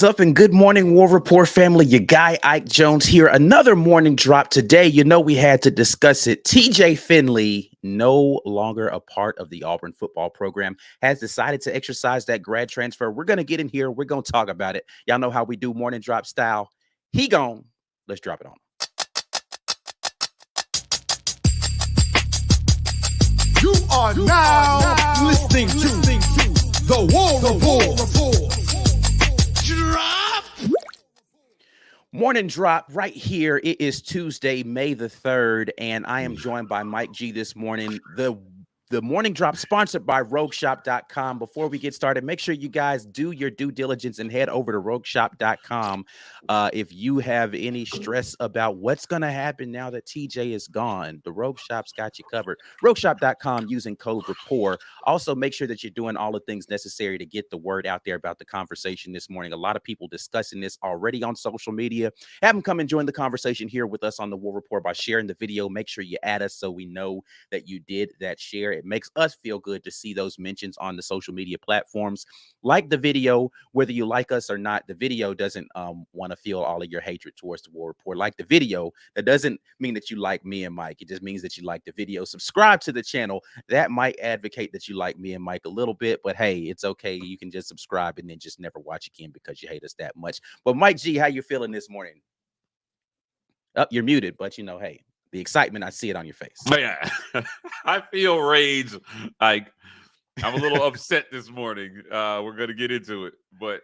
up and good morning, War Report family. Your guy Ike Jones here. Another morning drop today. You know we had to discuss it. TJ Finley, no longer a part of the Auburn football program, has decided to exercise that grad transfer. We're going to get in here. We're going to talk about it. Y'all know how we do morning drop style. He gone. Let's drop it on. You are now listening to the War Report. Drop. Morning drop right here. It is Tuesday, May the 3rd, and I am joined by Mike G this morning. The morning drop sponsored by rogueshop.com. Before we get started, make sure you guys do your due diligence and head over to rogueshop.com. If you have any stress about what's going to happen now that TJ is gone, the Rogue Shop's got you covered. Rogueshop.com using code RAPPORT. Also, make sure that you're doing all the things necessary to get the word out there about the conversation this morning. A lot of people discussing this already on social media. Have them come and join the conversation here with us on the War Report by sharing the video. Make sure you add us so we know that you did that share. It makes us feel good to see those mentions on the social media platforms. Like the video, whether you like us or not. The video doesn't want to feel all of your hatred towards the War Report. Like the video, that doesn't mean that you like me and Mike. It just means that you like the video. Subscribe to the channel. That might advocate that you like me and Mike a little bit, but hey, it's okay. You can just subscribe and then just never watch again because you hate us that much. But Mike G, how you feeling this morning? Oh, you're muted, but you know, hey, the excitement, I see it on your face. Yeah, I feel rage. I'm a little upset this morning. We're going to get into it, but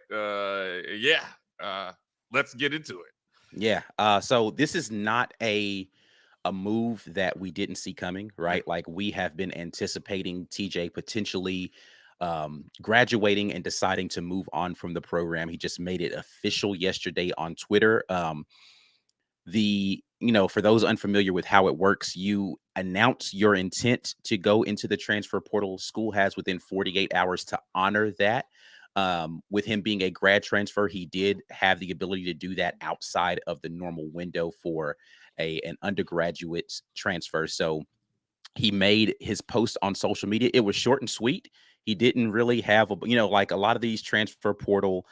let's get into it. Yeah. So this is not a move that we didn't see coming, right? Like we have been anticipating TJ potentially graduating and deciding to move on from the program. He just made it official yesterday on Twitter. For those unfamiliar with how it works, you announce your intent to go into the transfer portal. School has within 48 hours to honor that. With him being a grad transfer, he did have the ability to do that outside of the normal window for an undergraduate transfer. So he made his post on social media. It was short and sweet. He didn't really have like a lot of these transfer portal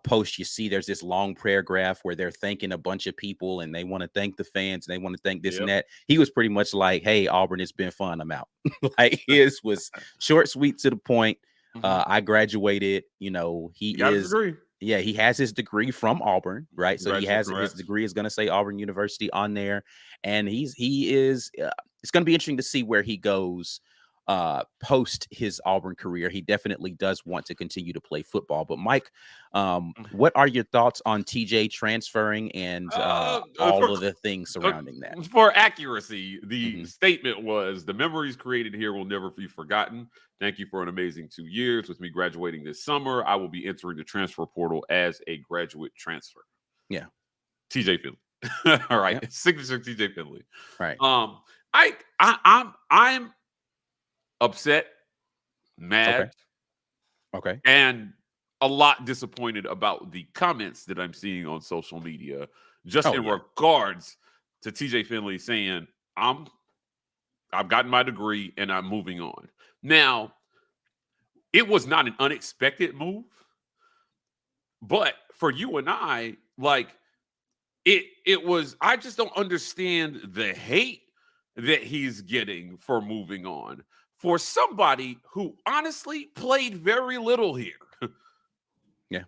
posts you see, there's this long paragraph where they're thanking a bunch of people and they want to thank the fans and they want to thank this and that. He was pretty much like, hey, Auburn, it's been fun. I'm out. Like his was short, sweet, to the point. I graduated. He has his degree from Auburn, right? So his degree is going to say Auburn University on there. And it's going to be interesting to see where he goes post his Auburn career. He definitely does want to continue to play football. But Mike, what are your thoughts on TJ transferring and all of the things surrounding that? For accuracy, the statement was, the memories created here will never be forgotten. Thank you for an amazing 2 years. With me graduating this summer, I will be entering the transfer portal as a graduate transfer. Yeah. TJ Finley. All right. Yep. Signature TJ Finley. Right. I'm upset, mad, okay, and a lot disappointed about the comments that I'm seeing on social media, just in regards to TJ Finley saying, I've gotten my degree and I'm moving on. Now, it was not an unexpected move, but for you and I, like it was, I just don't understand the hate that he's getting for moving on. For somebody who honestly played very little here. Yeah.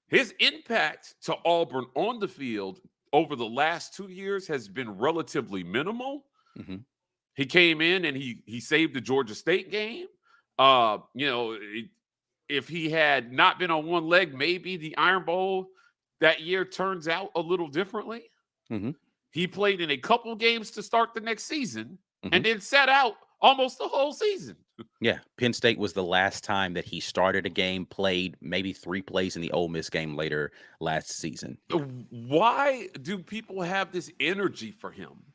His impact to Auburn on the field over the last 2 years has been relatively minimal. Mm-hmm. He came in and he saved the Georgia State game. If he had not been on one leg, maybe the Iron Bowl that year turns out a little differently. Mm-hmm. He played in a couple games to start the next season and then sat out almost the whole season. Yeah. Penn State was the last time that he started a game, played maybe 3 plays in the Ole Miss game later last season. Why do people have this energy for him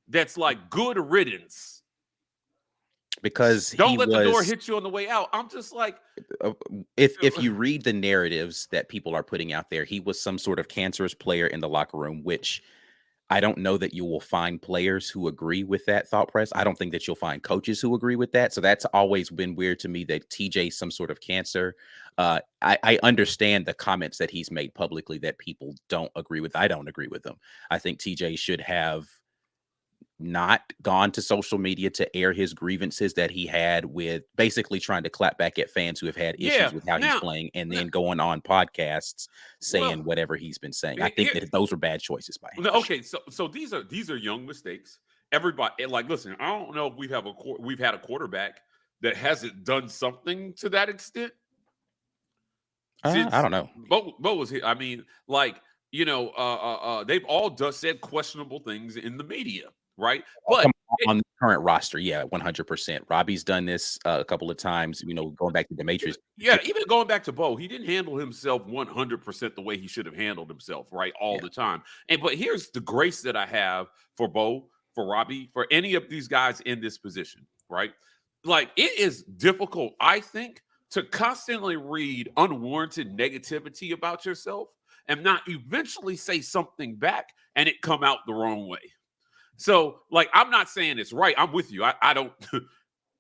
that's like good riddance? Because don't let the door hit you on the way out. I'm just like, if you read the narratives that people are putting out there, he was some sort of cancerous player in the locker room, which I don't know that you will find players who agree with that thought press. I don't think that you'll find coaches who agree with that. So that's always been weird to me that TJ's some sort of cancer. I understand the comments that he's made publicly that people don't agree with. I don't agree with them. I think TJ should have not gone to social media to air his grievances that he had with basically trying to clap back at fans who have had issues with how he's playing, and then going on podcasts saying whatever he's been saying. I think that those are bad choices by him. Okay, so these are young mistakes. Everybody, like, listen, I don't know if we've had a quarterback that hasn't done something to that extent. I don't know. Bo was here. I mean, like, they've all said questionable things in the media. Right, but on the current roster, yeah, 100%. Robbie's done this a couple of times. Going back to Demetrius. Yeah, even going back to Bo, he didn't handle himself 100% the way he should have handled himself, right, all the time. But here's the grace that I have for Bo, for Robbie, for any of these guys in this position, right? Like, it is difficult, I think, to constantly read unwarranted negativity about yourself and not eventually say something back and it come out the wrong way. So, like, I'm not saying it's right. I'm with you. I don't.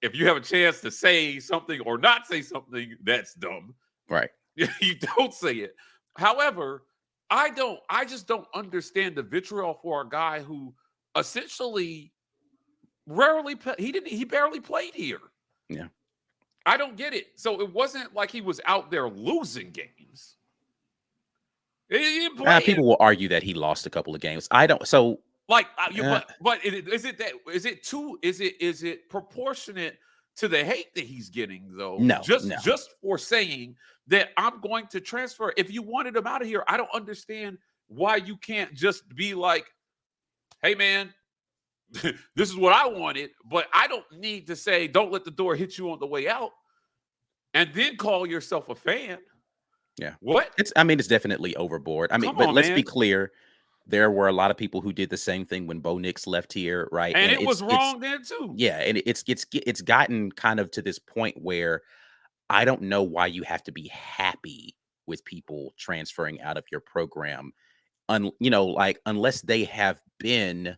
If you have a chance to say something or not say something, that's dumb. Right. You don't say it. However, I just don't understand the vitriol for a guy who essentially he barely played here. Yeah. I don't get it. So it wasn't like he was out there losing games. People will argue that he lost a couple of games. I don't. So. Like, but is it proportionate to the hate that he's getting though? No, just for saying that I'm going to transfer. If you wanted him out of here, I don't understand why you can't just be like, hey man, this is what I wanted, but I don't need to say, don't let the door hit you on the way out, and then call yourself a fan. Yeah. What? It's definitely overboard. But let's be clear. There were a lot of people who did the same thing when Bo Nix left here, right? And it was wrong then too. Yeah, and it's gotten kind of to this point where I don't know why you have to be happy with people transferring out of your program, unless they have been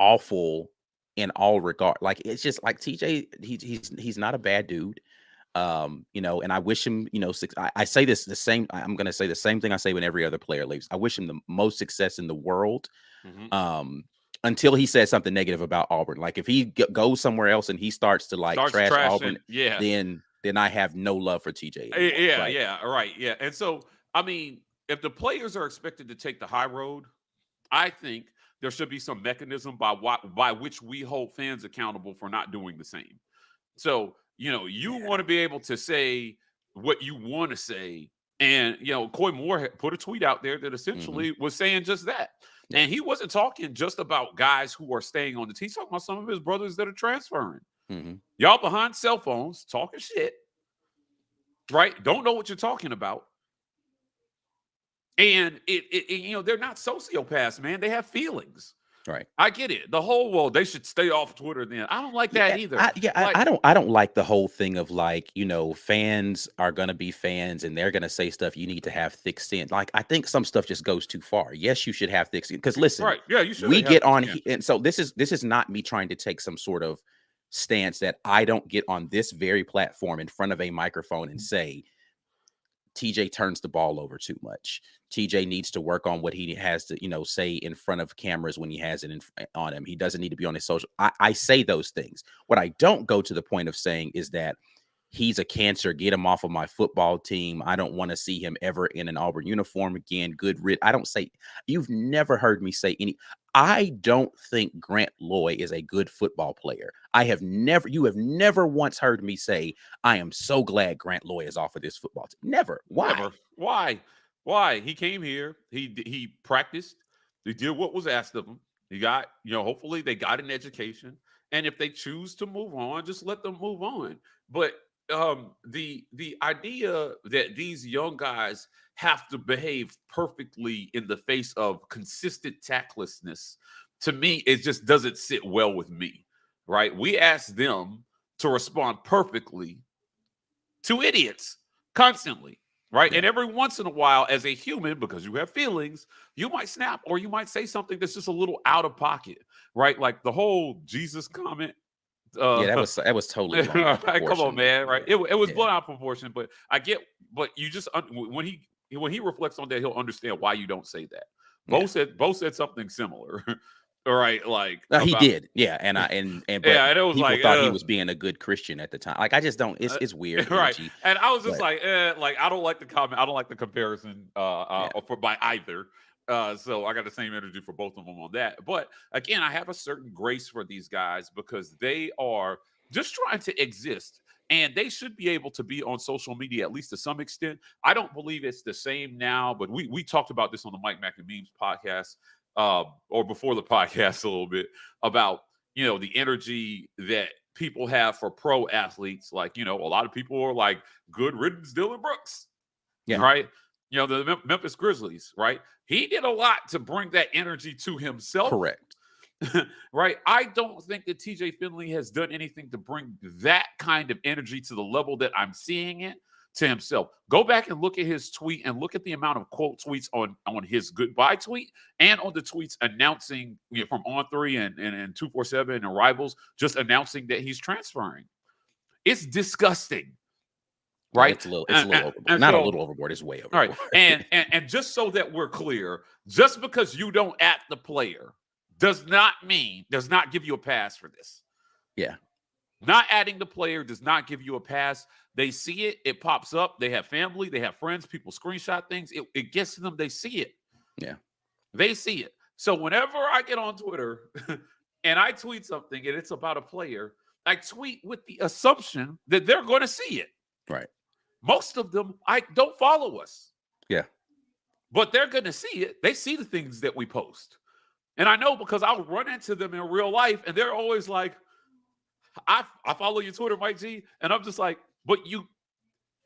awful in all regard. Like, it's just like TJ, he's not a bad dude. And I wish him, I say this the same. I'm going to say the same thing I say when every other player leaves. I wish him the most success in the world. Until he says something negative about Auburn. Like, if he goes somewhere else and he starts to trash Auburn, then I have no love for TJ anymore. Yeah. And so, I mean, if the players are expected to take the high road, I think there should be some mechanism by which we hold fans accountable for not doing the same. So, you want to be able to say what you want to say. And, Coy Moore put a tweet out there that essentially was saying just that. Yeah. And he wasn't talking just about guys who are staying on the team. He's talking about some of his brothers that are transferring. Y'all behind cell phones talking shit, right? Don't know what you're talking about. And they're not sociopaths, man. They have feelings. Right. I get it. The whole, well, they should stay off Twitter then. I don't like that either. I don't like the whole thing of fans are going to be fans and they're going to say stuff. You need to have thick skin. Like, I think some stuff just goes too far. Yes, you should have thick skin. Because listen, right. Yeah, you should. We get on. And so this is not me trying to take some sort of stance that I don't get on this very platform in front of a microphone and say, TJ turns the ball over too much. TJ needs to work on what he has to, say in front of cameras when he has it on him. He doesn't need to be on his social. I say those things. What I don't go to the point of saying is that he's a cancer. Get him off of my football team. I don't want to see him ever in an Auburn uniform again. I don't say, you've never heard me say I don't think Grant Loy is a good football player. You have never once heard me say, I am so glad Grant Loy is off of this football team. Never. Why? Never. Why? He came here. He practiced. He did what was asked of him. He got, hopefully they got an education. And if they choose to move on, just let them move on. But the idea that these young guys have to behave perfectly in the face of consistent tactlessness, to me, it just doesn't sit well with me, right? We ask them to respond perfectly to idiots constantly. right? Yeah. And every once in a while, as a human, because you have feelings, you might snap or you might say something that's just a little out of pocket, right? Like the whole Jesus comment. Yeah, that was totally blown out of Right, come on, proportion. man, right? It was Yeah. blown out of proportion, but I get, but you just when he reflects on that, he'll understand why you don't say that. Yeah. Both said something similar, all right? Like He about did. Yeah. And but yeah, and it was people like thought he was being a good Christian at the time. Like, I just don't, it's weird right. energy. And I was just But like I don't like the comment, I don't like the comparison yeah. for by either. So I got the same energy for both of them on that. But again, I have a certain grace for these guys because they are just trying to exist. And they should be able to be on social media at least to some extent. I don't believe it's the same now, but we talked about this on the Mike Mack and Memes podcast, or before the podcast a little bit about the energy that people have for pro athletes. Like a lot of people are like, good riddance, Dylan Brooks, Yeah. right? The Memphis Grizzlies, right? He did a lot to bring that energy to himself. Correct. Right? I don't think that TJ Finley has done anything to bring that kind of energy to the level that I'm seeing it to himself. Go back and look at his tweet and look at the amount of quote tweets on his goodbye tweet and on the tweets announcing from On3 and 247 and Rivals, just announcing that he's transferring. It's disgusting. Right? It's a little overboard. Not so, a little overboard. It's way overboard. All right. And just so that we're clear, just because you don't at the player does not give you a pass for this. Yeah. Not adding the player does not give you a pass. They see it. It pops up. They have family. They have friends. People screenshot things. It gets to them. They see it. Yeah. They see it. So whenever I get on Twitter and I tweet something and it's about a player, I tweet with the assumption that they're going to see it. Right. Most of them don't follow us. Yeah. But they're going to see it. They see the things that we post. And I know because I'll run into them in real life and they're always like, I follow your Twitter, Mike G. And I'm just like, but you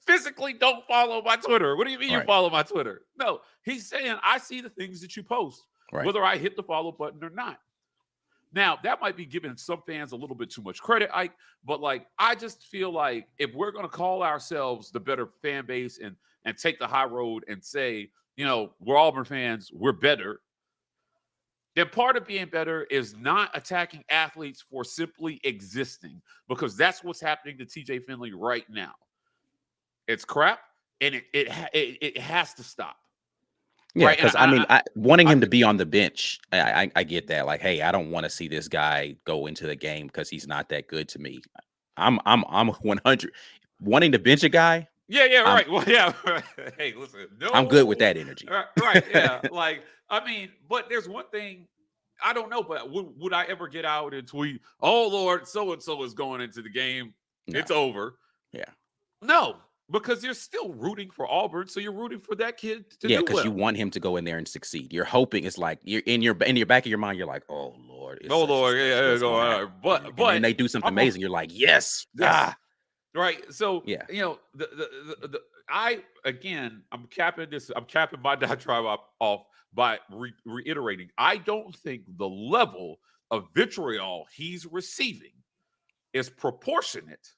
physically don't follow my Twitter. What do you mean you follow my Twitter? No, he's saying I see the things that you post, whether I hit the follow button or not. Now, that might be giving some fans a little bit too much credit, Ike, but I just feel like if we're going to call ourselves the better fan base and take the high road and say, we're Auburn fans, we're better, then part of being better is not attacking athletes for simply existing, because that's what's happening to TJ Finley right now. It's crap, and it has to stop. Yeah, because wanting him to be on the bench, I get that. Like, hey, I don't want to see this guy go into the game because he's not that good to me. I'm 100 wanting to bench a guy. Yeah, right. Well, yeah. Hey, listen, no, I'm good with that energy. Right, yeah. But there's one thing I don't know, but would I ever get out and tweet, "Oh Lord, so and so is going into the game. No. It's over." Yeah. No. Because you're still rooting for Auburn, so you're rooting for that kid to do well. Yeah, because you want him to go in there and succeed. You're hoping it's like you're in your back of your mind. You're like, oh Lord, yeah. But and they do something amazing. You're like, yes. Right. So yeah, I'm capping my diatribe off by reiterating. I don't think the level of vitriol he's receiving is proportionate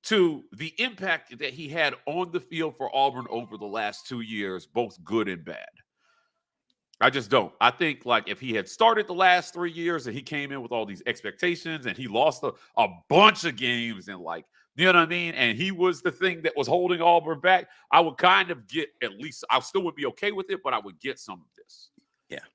to the impact that he had on the field for Auburn over the last 2 years, both good and bad. I just don't. I think if he had started the last 3 years and he came in with all these expectations and he lost a bunch of games and you know what I mean? And he was the thing that was holding Auburn back, I would kind of get I still would be okay with it, but I would get some of this. Yeah.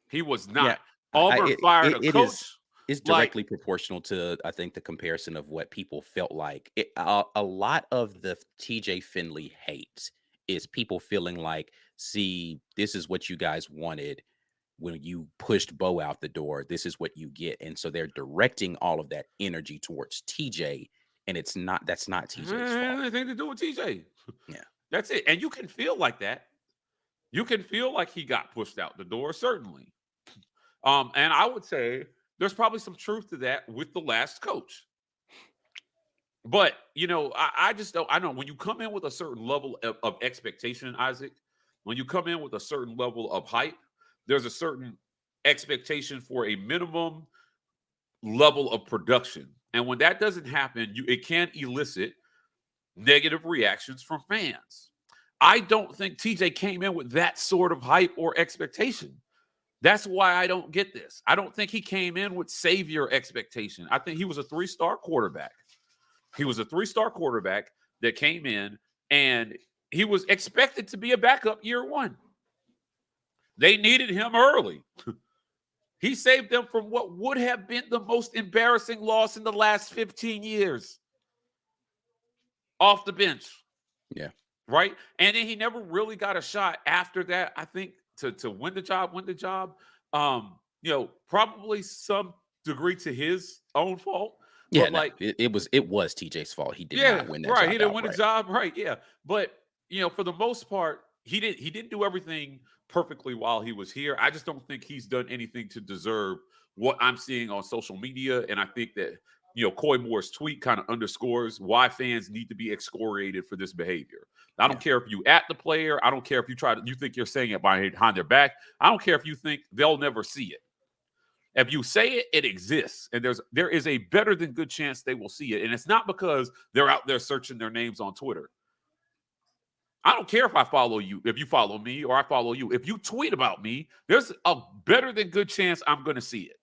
He was not. Yeah. Auburn fired a coach. It's directly proportional to, I think, the comparison of what people felt like. A lot of the TJ Finley hate is people feeling like, see, this is what you guys wanted when you pushed Bo out the door. This is what you get. And so they're directing all of that energy towards TJ. And that's not TJ's fault. Anything to do with TJ. Yeah. That's it. And you can feel like that. You can feel like he got pushed out the door, certainly. And I would say there's probably some truth to that with the last coach. But, I just don't. I know when you come in with a certain level of expectation, Isaac, when you come in with a certain level of hype, there's a certain expectation for a minimum level of production. And when that doesn't happen, it can elicit negative reactions from fans. I don't think TJ came in with that sort of hype or expectation. That's why I don't get this. I don't think he came in with savior expectation. I think he was a 3-star quarterback. He was a 3-star quarterback that came in, and he was expected to be a backup year one. They needed him early. He saved them from what would have been the most embarrassing loss in the last 15 years. Off the bench. Yeah. Right? And then he never really got a shot after that, I think, to win the job. Probably some degree to his own fault. Yeah, but like it was TJ's fault. He did not win that job. Right. He didn't win outright. the job. Right. Yeah. But for the most part, he didn't do everything perfectly while he was here. I just don't think he's done anything to deserve what I'm seeing on social media. And I think that Coy Moore's tweet kind of underscores why fans need to be excoriated for this behavior. I don't care if you at the player. I don't care if you think you're saying it behind their back. I don't care if you think they'll never see it. If you say it, it exists. And there is a better than good chance they will see it. And it's not because they're out there searching their names on Twitter. I don't care if I follow you, if you follow me, or I follow you. If you tweet about me, there's a better than good chance I'm going to see it.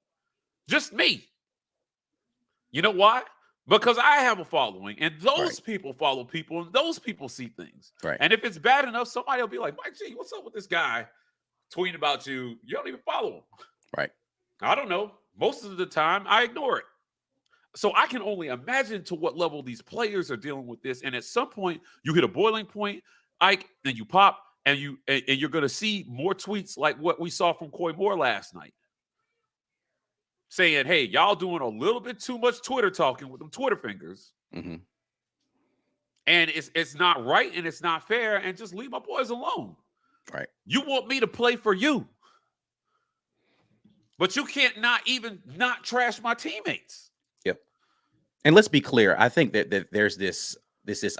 Just me. You know why? Because I have a following, and those people follow people, and those people see things. Right. And if it's bad enough, somebody will be like, Mike G, what's up with this guy tweeting about you? You don't even follow him. Right. I don't know. Most of the time, I ignore it. So I can only imagine to what level these players are dealing with this. And at some point, you hit a boiling point, Ike, and you pop, and you're going to see more tweets like what we saw from Coy Moore last night, saying, "Hey, y'all doing a little bit too much Twitter talking with them Twitter fingers, and it's not right and it's not fair, and just leave my boys alone." Right. You want me to play for you, but you can't not trash my teammates. Yep. And let's be clear. I think that there's this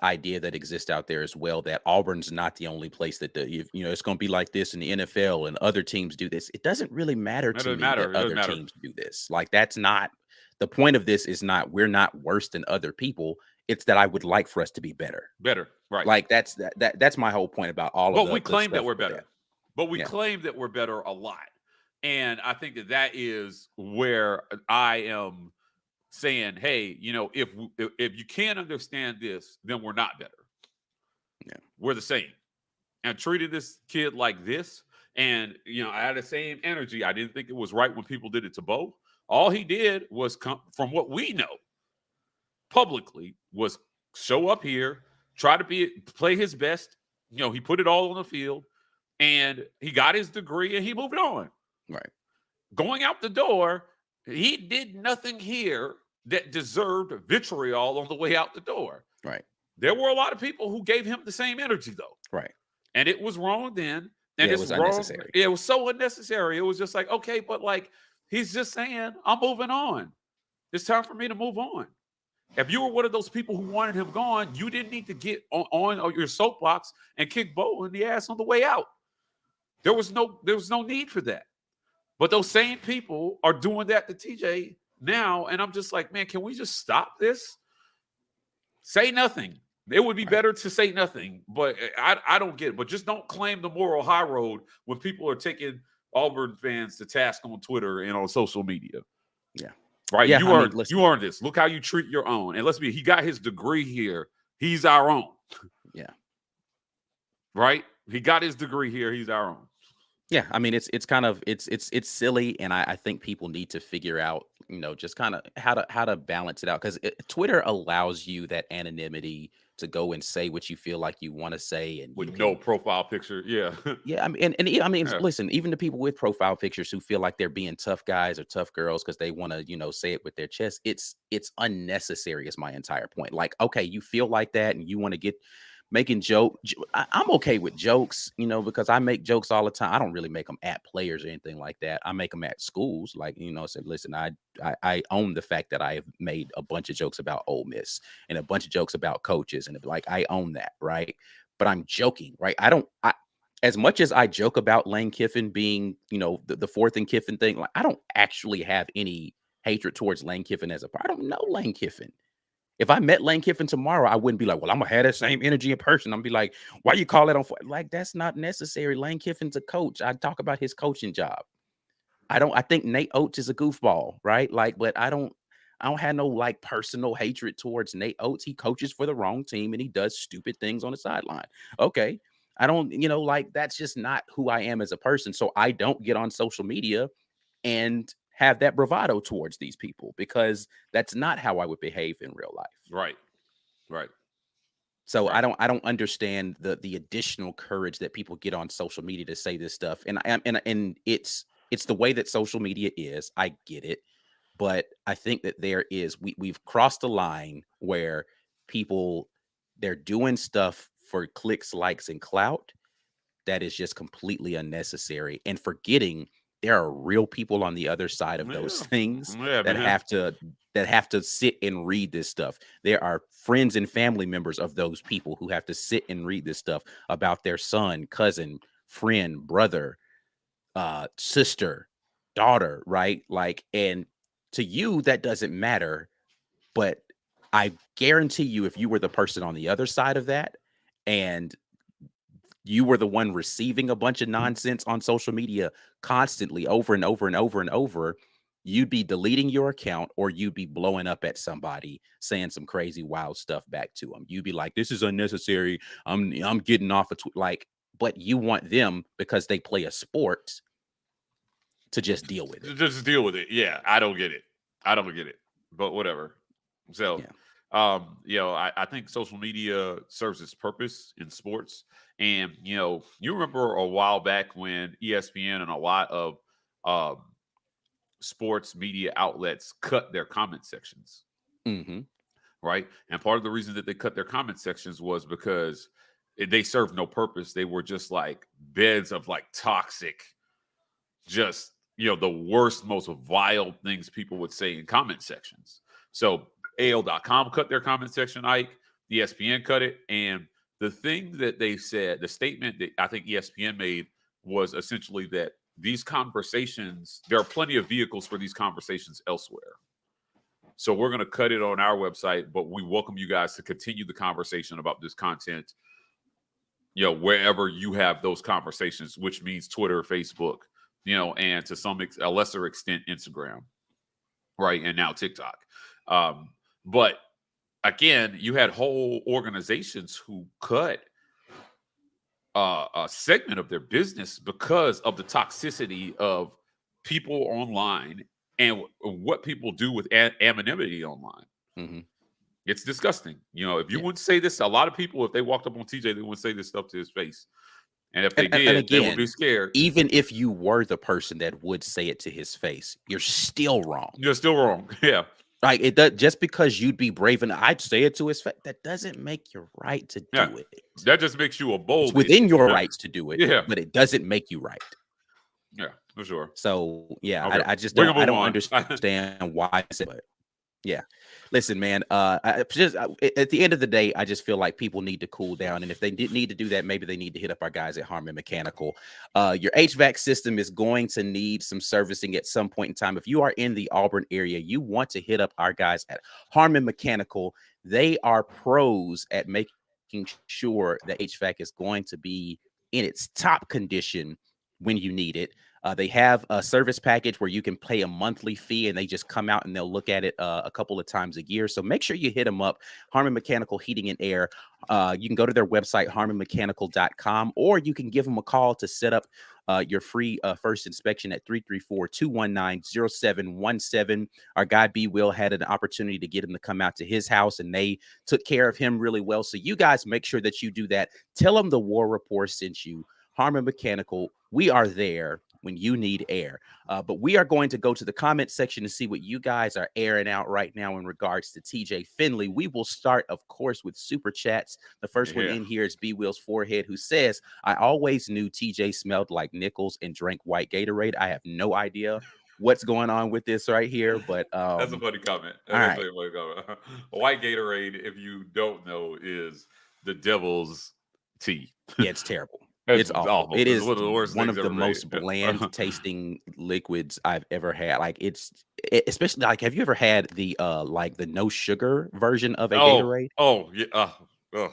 idea that exists out there as well, that Auburn's not the only place that it's going to be like this in the NFL and other teams do this. It doesn't really matter to me that other teams do this. Like, that's not the point of this. Is not, we're not worse than other people. It's that I would like for us to be better. Right. Like, that's my whole point about all of it. it. But we claim that we're better. But we claim that we're better a lot. And I think that is where I am saying, hey, if you can't understand this, then we're not better. Yeah, we're the same. And treated this kid like this, and I had the same energy. I didn't think it was right when people did it to Bo. All he did was come from what we know publicly was show up here, try to play his best. He put it all on the field, and he got his degree, and he moved on. Right. Going out the door, he did nothing here that deserved vitriol on the way out the door. Right. There were a lot of people who gave him the same energy, though. Right. And it was wrong then. And it was unnecessary. It was so unnecessary. It was just like, okay, but like, he's just saying, I'm moving on. It's time for me to move on. If you were one of those people who wanted him gone, you didn't need to get on your soapbox and kick Bo in the ass on the way out. There was no need for that. But those same people are doing that to TJ now, and I'm just like, man, can we just stop this? Say nothing. It would be better to say nothing, but I don't get it. But just don't claim the moral high road when people are taking Auburn fans to task on Twitter and on social media. Yeah. Right? Yeah, you earned this. Look how you treat your own. And he got his degree here. He's our own. Yeah. Right? He got his degree here. He's our own. Yeah, I mean, it's kind of it's silly, and I think people need to figure out, just kind of how to balance it out, because Twitter allows you that anonymity to go and say what you feel like you want to say, and with no profile picture. Yeah, yeah. I mean, listen, even the people with profile pictures who feel like they're being tough guys or tough girls because they want to, say it with their chest. It's unnecessary. Is my entire point. Like, okay, you feel like that, and you want to get making I'm okay with jokes, because I make jokes all the time. I don't really make them at players or anything like that. I make them at schools, like, said, listen, I own the fact that I have made a bunch of jokes about Ole Miss and a bunch of jokes about coaches, and like, I own that, right? But I'm joking, right? As much as I joke about Lane Kiffin being, the fourth and Kiffin thing, like, I don't actually have any hatred towards Lane Kiffin I don't know Lane Kiffin. If I met Lane Kiffin tomorrow, I wouldn't be like, well, I'm gonna have that same energy in person. I'm be like, why you call it on? Like, that's not necessary. Lane Kiffin's a coach. I talk about his coaching job. I think Nate Oates is a goofball, right? Like, but I don't have no like personal hatred towards Nate Oates. He coaches for the wrong team and he does stupid things on the sideline. Okay. I don't, like that's just not who I am as a person. So I don't get on social media and have that bravado towards these people because that's not how I would behave in real life. Right. Right. So Right. I don't understand the additional courage that people get on social media to say this stuff. And it's the way that social media is. I get it. But I think that we've crossed a line where people they're doing stuff for clicks, likes, and clout that is just completely unnecessary and forgetting there are real people on the other side of those Yeah. things Yeah, that man. have to sit and read this stuff. There are friends and family members of those people who have to sit and read this stuff about their son, cousin, friend, brother, sister, daughter, right? Like, and to you, that doesn't matter. But I guarantee you, if you were the person on the other side of that and you were the one receiving a bunch of nonsense on social media constantly over and over and over and over, you'd be deleting your account or you'd be blowing up at somebody saying some crazy wild stuff back to them. You'd be like, this is unnecessary. I'm getting off of like, but you want them because they play a sport to just deal with it. Just deal with it. Yeah, I don't get it. I don't get it. But whatever. So, Yeah. I think social media serves its purpose in sports. And you remember a while back when ESPN and a lot of um, sports media outlets cut their comment sections, Mm-hmm. right? And part of the reason that they cut their comment sections was because they served no purpose. They were just like beds of like toxic, just the worst, most vile things people would say in comment sections. So AL.com cut their comment section, Ike. ESPN cut it. And the thing that they said, the statement that I think ESPN made was essentially that these conversations, there are plenty of vehicles for these conversations elsewhere. So we're going to cut it on our website, but we welcome you guys to continue the conversation about this content, wherever you have those conversations, which means Twitter, Facebook, and to a lesser extent, Instagram, right? And now TikTok. But again, you had whole organizations who cut a segment of their business because of the toxicity of people online and what people do with anonymity online. Mm-hmm. It's disgusting. If you wouldn't say this, a lot of people, if they walked up on TJ, they wouldn't say this stuff to his face. And if they And did, they would be again, scared. even if you were the person that would say it to his face, you're still wrong. You're still wrong. Yeah. Like it does, just because you'd be brave and I'd say it to his face, that doesn't make you right to do it. That just makes you a bold. It's within idiot. your rights to do it, Yeah. but it doesn't make you right. Yeah, for sure. So yeah, Okay. I just We're don't. gonna I move don't on. understand why. But yeah, listen, man. At the end of the day, I just feel like people need to cool down, and if they need to do that, maybe they need to hit up our guys at Harman Mechanical. Your HVAC system is going to need some servicing at some point in time. If you are in the Auburn area, you want to hit up our guys at Harman Mechanical. They are pros at making sure that HVAC is going to be in its top condition when you need it. They have a service package where you can pay a monthly fee and they just come out and they'll look at it a couple of times a year. So make sure you hit them up. Harman Mechanical Heating and Air. You can go to their website, harmanmechanical.com, or you can give them a call to set up your free first inspection at 334-219-0717. Our guy B. Will had an opportunity to get him to come out to his house and they took care of him really well. So you guys make sure that you do that. Tell them the War Report sent you. Harman Mechanical, we are there when you need air. But we are going to go to the comment section to see what you guys are airing out right now in regards to TJ Finley. We will start, of course, with super chats. The first one in here is B Will's Forehead, who says, I always knew TJ smelled like Nichols and drank white Gatorade. I have no idea what's going on with this right here, but that's a funny comment. All right. White Gatorade, if you don't know, is the devil's tea. Yeah, it's terrible. It's awful. It It's is one of the worst one things of the ever made. most bland tasting liquids I've ever had. Like especially like, have you ever had the like the no sugar version of a Gatorade? Yeah.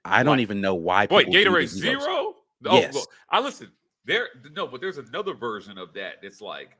I don't Like, even know why wait, people do the Gatorade zeros. Zero? Oh, Yes. look, I listen. There, no, but there's another version of that. It's like,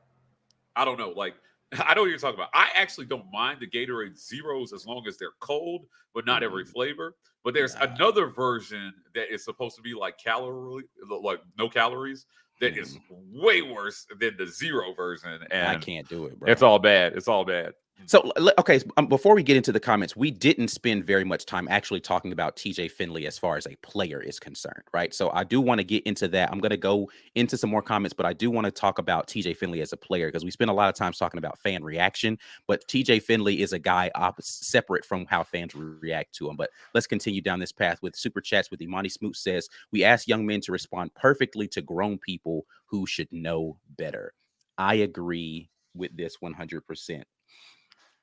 I don't know. Like, I know what you're talking about. I actually don't mind the Gatorade Zeros as long as they're cold, but not every flavor. But there's Nah. another version that is supposed to be like like no calories. That is way worse than the zero version, I and can't do it, bro. it's all bad. It's all bad. So, okay, before we get into the comments, we didn't spend very much time actually talking about TJ Finley as far as a player is concerned, right? So, I do want to get into that. I'm going to go into some more comments, but I do want to talk about TJ Finley as a player because we spend a lot of time talking about fan reaction, but TJ Finley is a guy separate from how fans react to him. But let's continue down this path with super chats. With Imani Smoot says, we ask young men to respond perfectly to grown people who should know better. I agree with this 100%.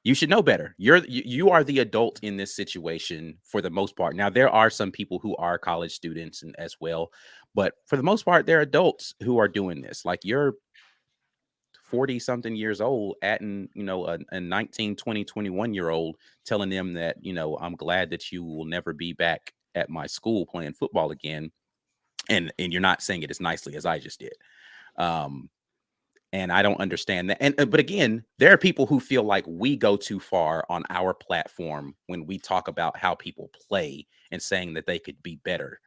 You should know better. You are the adult in this situation for the most part. Now, there are some people who are college students and as well, but for the most part, they're adults who are doing this. Like, you're 40 something years old at a 19, 20, 21-year-old telling them that, I'm glad that you will never be back at my school playing football again. And you're not saying it as nicely as I just did. And I don't understand that. And but again, there are people who feel like we go too far on our platform when we talk about how people play and saying that they could be better.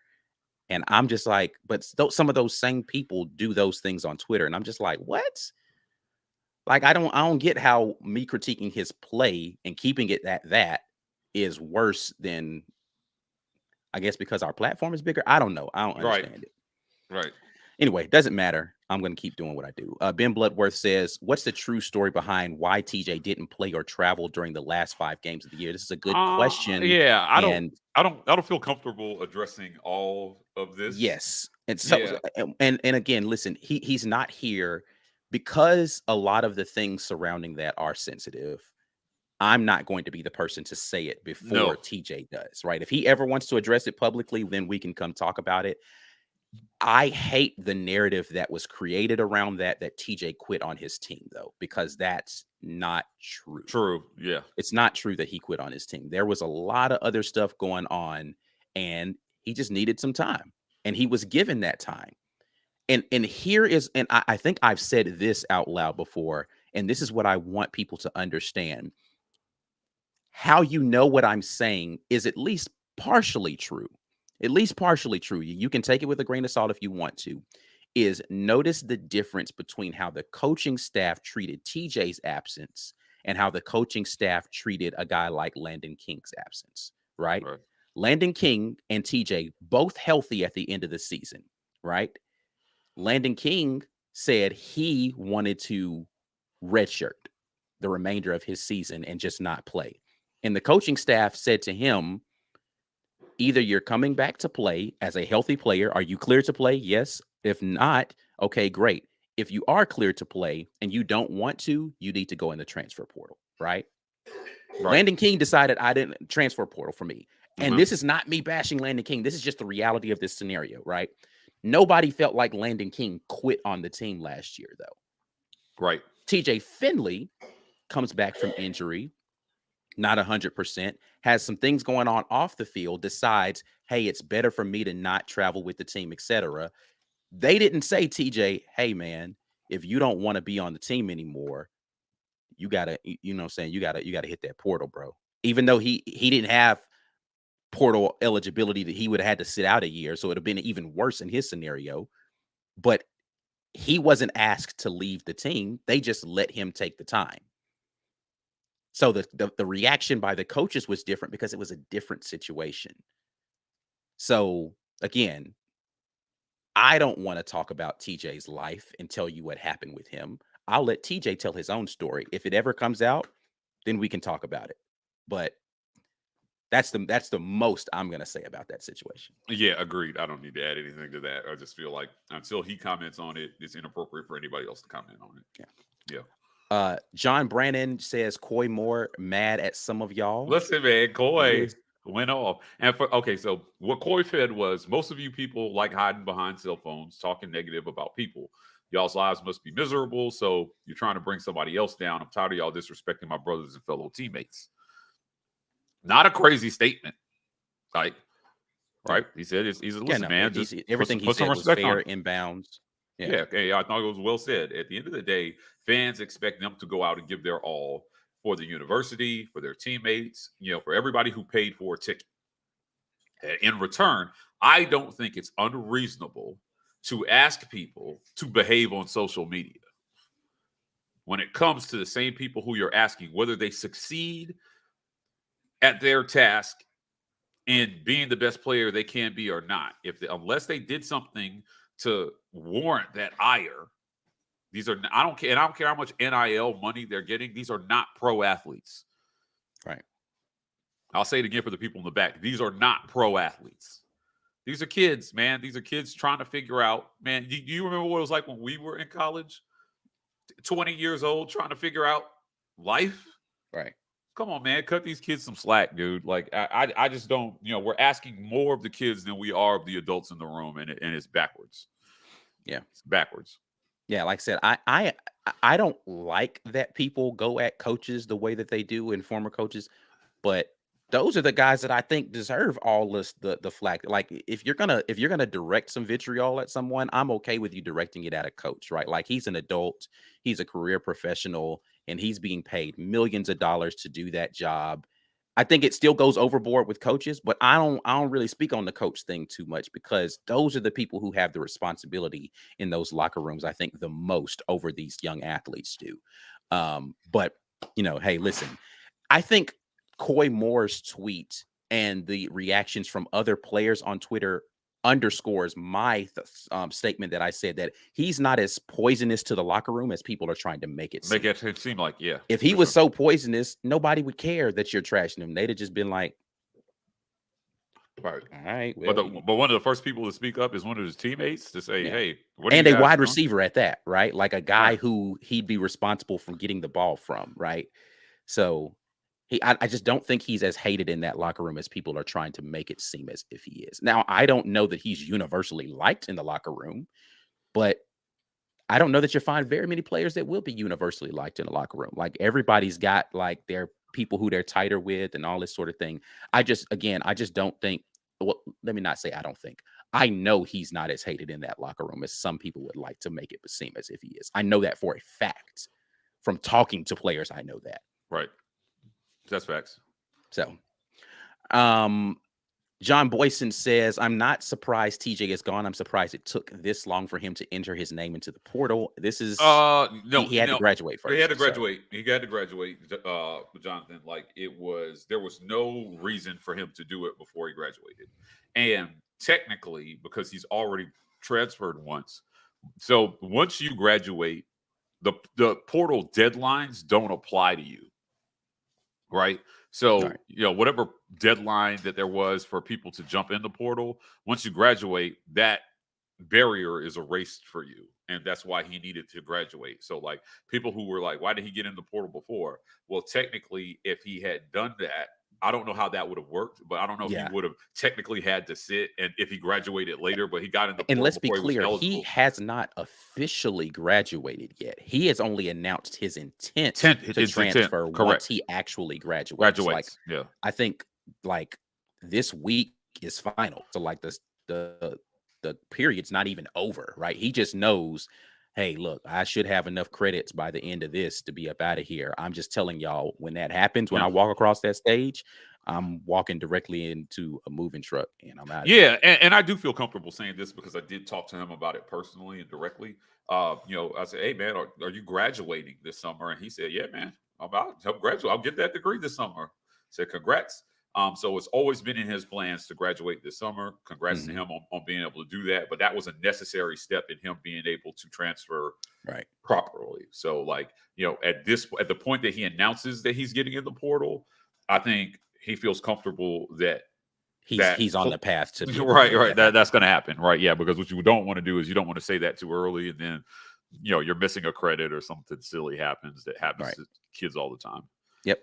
And I'm just like, but some of those same people do those things on Twitter, and I'm just like, what? Like, I don't get how me critiquing his play and keeping it at that is worse than, I guess, because our platform is bigger. I don't know. I don't understand it. Right. Anyway, doesn't matter. I'm going to keep doing what I do. Ben Bloodworth says, what's the true story behind why TJ didn't play or travel during the last 5 games of the year? This is a good question. Yeah, I don't feel comfortable addressing all of this. Yes. And so, and again, listen, he's not here because a lot of the things surrounding that are sensitive. I'm not going to be the person to say it before TJ does, right? If he ever wants to address it publicly, then we can come talk about it. I hate the narrative that was created around that TJ quit on his team, though, because that's not true. True. Yeah. It's not true that he quit on his team. There was a lot of other stuff going on, and he just needed some time, and he was given that time. And here is, and I think I've said this out loud before, and this is what I want people to understand. How you know what I'm saying is at least partially true. At least partially true. You can take it with a grain of salt if you want to. Is notice the difference between how the coaching staff treated TJ's absence and how the coaching staff treated a guy like Landon King's absence, right? Landon King and TJ both healthy at the end of the season, right? Landon King said he wanted to redshirt the remainder of his season and just not play. And the coaching staff said to him, either you're coming back to play as a healthy player. Are you clear to play? Yes. If not, okay, great. If you are clear to play and you don't want to, you need to go in the transfer portal, right? Landon King decided I didn't transfer portal for me. And this is not me bashing Landon King. This is just the reality of this scenario, right? Nobody felt like Landon King quit on the team last year, though. Right. TJ Finley comes back from injury, not 100%, has some things going on off the field, decides, hey, it's better for me to not travel with the team, etc. They didn't say, TJ, hey, man, if you don't want to be on the team anymore, you got to, you know what I'm saying? You got to hit that portal, bro. Even though he didn't have portal eligibility, that he would have had to sit out a year. So it would have been even worse in his scenario. But he wasn't asked to leave the team. They just let him take the time. So the reaction by the coaches was different because it was a different situation. So again, I don't want to talk about TJ's life and tell you what happened with him. I'll let TJ tell his own story. If it ever comes out, then we can talk about it. But that's the most I'm going to say about that situation. Yeah, agreed. I don't need to add anything to that. I just feel like until he comments on it, it's inappropriate for anybody else to comment on it. Yeah. John Brannon says Coy Moore mad at some of y'all. Listen, man, Coy went off. And so what Corey fed was, most of you people like hiding behind cell phones, talking negative about people. Y'all's lives must be miserable, so you're trying to bring somebody else down. I'm tired of y'all disrespecting my brothers and fellow teammates. Not a crazy statement, like, right? He said, "He's a listen, man. Just everything he said was fair, in bounds." Yeah, I thought it was well said. At the end of the day, fans expect them to go out and give their all for the university, for their teammates, for everybody who paid for a ticket. In return, I don't think it's unreasonable to ask people to behave on social media. When it comes to the same people who you're asking, whether they succeed at their task in being the best player they can be or not, unless they did something to warrant that ire, I don't care how much NIL money they're getting. These are not pro athletes. Right. I'll say it again for the people in the back. These are not pro athletes. These are kids, man. These are kids trying to figure out, man. Do you remember what it was like when we were in college? 20 years old, trying to figure out life? Right. Come on, man. Cut these kids some slack, dude. Like, I just don't, we're asking more of the kids than we are of the adults in the room, and it's backwards. Yeah. It's backwards. Yeah, like I said, I don't like that people go at coaches the way that they do, and former coaches, but those are the guys that I think deserve all the flack. Like, if you're gonna direct some vitriol at someone, I'm okay with you directing it at a coach, right? Like, he's an adult, he's a career professional, and he's being paid millions of dollars to do that job. I think it still goes overboard with coaches, but I don't really speak on the coach thing too much, because those are the people who have the responsibility in those locker rooms, I think, the most over these young athletes do. But hey, listen, I think Coy Moore's tweet and the reactions from other players on Twitter underscores my statement that I said that he's not as poisonous to the locker room as people are trying to make it seem like. Yeah. If he was so poisonous, nobody would care that you're trashing him. They'd have just been like, right. All right. Well, but one of the first people to speak up is one of his teammates to say, hey, what and a wide receiver at that, right? Like a guy who he'd be responsible for getting the ball from, right? So I just don't think he's as hated in that locker room as people are trying to make it seem as if he is. Now, I don't know that he's universally liked in the locker room, but I don't know that you'll find very many players that will be universally liked in the locker room. Like, everybody's got like their people who they're tighter with and all this sort of thing. I just don't think, well, let me not say I don't think. I know he's not as hated in that locker room as some people would like to make it seem as if he is. I know that for a fact. From talking to players, I know that. Right. That's facts. So, John Boyson says, I'm not surprised TJ is gone. I'm surprised it took this long for him to enter his name into the portal. This is no, he had to graduate first. He had to graduate. So. He had to graduate, Jonathan. Like, there was no reason for him to do it before he graduated. And technically, because he's already transferred once. So once you graduate, the portal deadlines don't apply to you. Right. So, whatever deadline that there was for people to jump in the portal, once you graduate, that barrier is erased for you. And that's why he needed to graduate. So, like, people who were like, why did he get in the portal before? Well, technically, if he had done that, I don't know how that would have worked, but I don't know if he would have technically had to sit, and if he graduated later, but he got in the portal. And let's be clear, he has not officially graduated yet. He has only announced his intent to transfer once he actually graduates. Like, I think like this week is final. So like the period's not even over, right? He just knows, hey, look, I should have enough credits by the end of this to be up out of here. I'm just telling y'all, when that happens, when I walk across that stage, I'm walking directly into a moving truck and I'm out. Yeah, and I do feel comfortable saying this because I did talk to him about it personally and directly. I said, hey, man, are you graduating this summer? And he said, yeah, man, I'm about to graduate. I'll get that degree this summer. I said, congrats. So it's always been in his plans to graduate this summer. Congrats to him on being able to do that. But that was a necessary step in him being able to transfer properly. So, like, at the point that he announces that he's getting in the portal, I think he feels comfortable that he's on the path to right. That's going to happen, right? Yeah, because what you don't want to do is you don't want to say that too early, and then you're missing a credit or something silly happens that happens to kids all the time. Yep.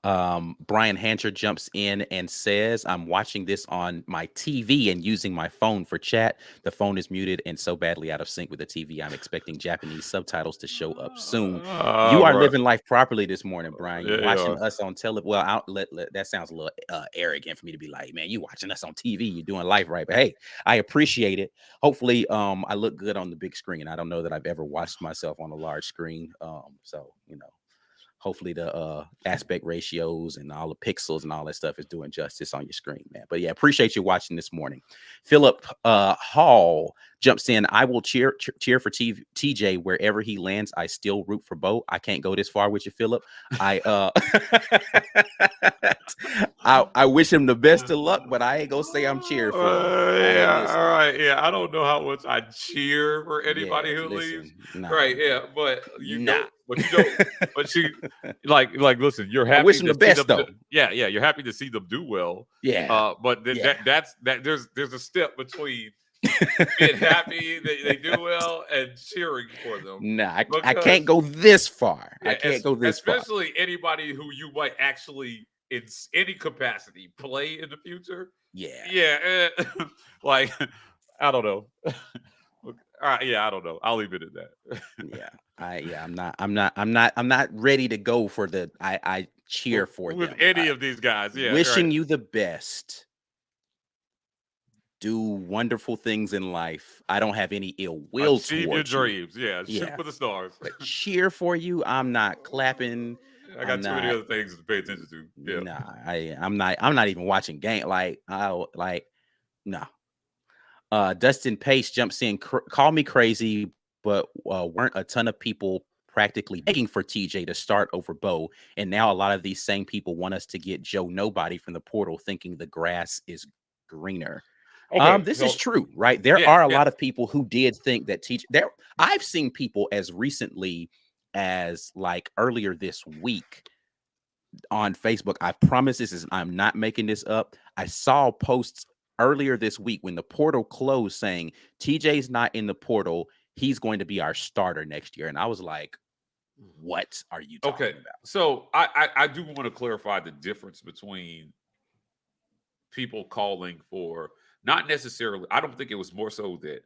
Brian Hancher jumps in and says, I'm watching this on my TV and using my phone for chat. The phone is muted and so badly out of sync with the TV. I'm expecting Japanese subtitles to show up soon. You are Bro. living life properly this morning, Brian. You're Yeah, watching you us on television. Well, that sounds a little arrogant for me to be like, man, you watching us on TV. You're doing life right. But hey, I appreciate it. Hopefully, I look good on the big screen. I don't know that I've ever watched myself on a large screen. So, hopefully the aspect ratios and all the pixels and all that stuff is doing justice on your screen, man. But yeah, appreciate you watching this morning. Philip Hall jumps in. I will cheer for TJ wherever he lands. I still root for Bo. I can't go this far with you, Philip. I I wish him the best of luck, but I ain't gonna say I'm cheering for him. All right. Yeah, I don't know how much I cheer for anybody who leaves. Nah, right. Yeah, but you nah. don't. But you don't. But you like. Listen, you're happy. I wish him the best though. Yeah. You're happy to see them do well. Yeah. But that's there's a step between being happy that they do well and cheering for them. Nah, I can't go this far. Yeah, I can't go this far. Especially anybody who you might actually, in any capacity, play in the future. Yeah. Like, I don't know. I don't know. I'll leave it at that. I'm not ready to go for the I cheer for with them. any of these guys. Yeah. Wishing you the best. Do wonderful things in life. I don't have any ill will Achieve towards your you. dreams. Yeah. Shoot for the stars. But cheer for you. I'm not clapping. I got too many other things to pay attention to. Yeah. Nah, I'm not even watching game. No. Dustin Pace jumps in. Call me crazy, but weren't a ton of people practically begging for TJ to start over Bo? And now a lot of these same people want us to get Joe Nobody from the portal, thinking the grass is greener. Okay, this is true, right? There are a lot of people who did think that TJ. I've seen people as recently as like earlier this week on Facebook. I promise I'm not making this up. I saw posts earlier this week when the portal closed saying TJ's not in the portal. He's going to be our starter next year. And I was like, what are you talking about? So I do want to clarify the difference between people calling for, not necessarily, I don't think it was more so that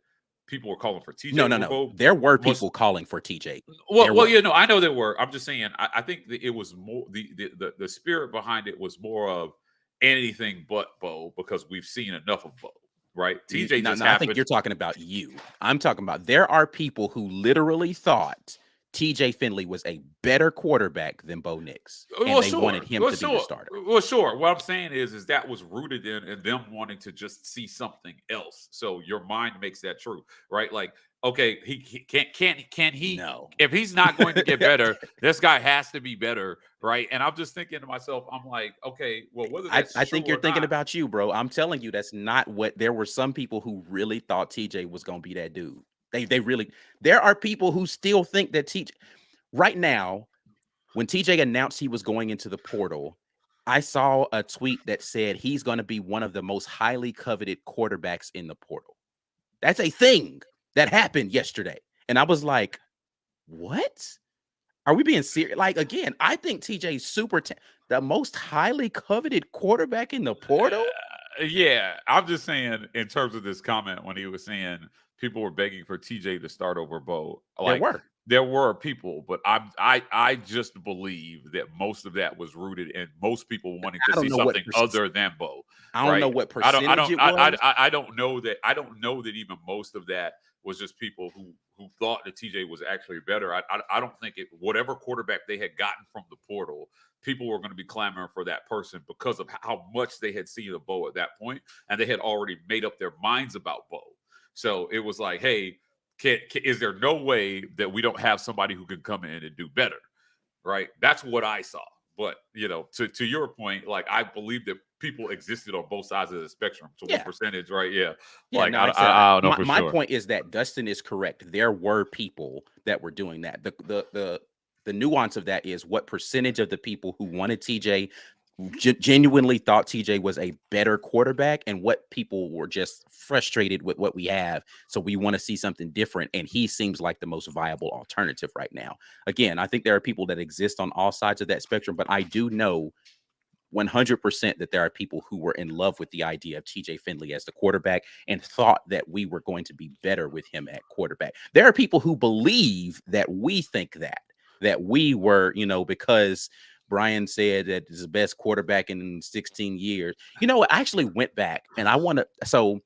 people were calling for TJ. No. There were people calling for TJ. I know there were. I'm just saying, I think that it was more, the spirit behind it was more of anything but Bo, because we've seen enough of Bo, right? TJ I think you're talking about you. I'm talking about there are people who literally thought TJ Finley was a better quarterback than Bo Nix, and they wanted him to be the starter. Well, sure. What I'm saying is that was rooted in them wanting to just see something else. So your mind makes that true, right? Like, okay, he can he? No. If he's not going to get better, this guy has to be better, right? And I'm just thinking to myself, I'm like, okay, well, whether that's I think true you're thinking about you, bro. I'm telling you, that's not what. There were some people who really thought TJ was going to be that dude. They really, there are people who still think that TJ right now, when TJ announced he was going into the portal, I saw a tweet that said he's going to be one of the most highly coveted quarterbacks in the portal. That's a thing that happened yesterday. And I was like, what? Are we being serious? Like, again, I think TJ's the most highly coveted quarterback in the portal. Yeah, I'm just saying, in terms of this comment, when he was saying people were begging for TJ to start over Bo, like, there were people, but I just believe that most of that was rooted in most people wanting to see something other than Bo. I don't know what percentage it was. I don't know that. I don't know that even most of that was just people who thought that TJ was actually better. I don't think whatever quarterback they had gotten from the portal, people were going to be clamoring for that person because of how much they had seen of Bo at that point, and they had already made up their minds about Bo. So it was like, hey, is there no way that we don't have somebody who can come in and do better? Right? That's what I saw. But, to your point, like, I believe that people existed on both sides of the spectrum. To what percentage, right? Yeah. Like, I don't know for sure. My point is that Dustin is correct. There were people that were doing that. The nuance of that is what percentage of the people who wanted TJ genuinely thought TJ was a better quarterback, and what people were just frustrated with what we have. So we want to see something different. And he seems like the most viable alternative right now. Again, I think there are people that exist on all sides of that spectrum, but I do know 100% that there are people who were in love with the idea of TJ Finley as the quarterback and thought that we were going to be better with him at quarterback. There are people who believe that we think that we were, because Brian said that is the best quarterback in 16 years. I actually went back and so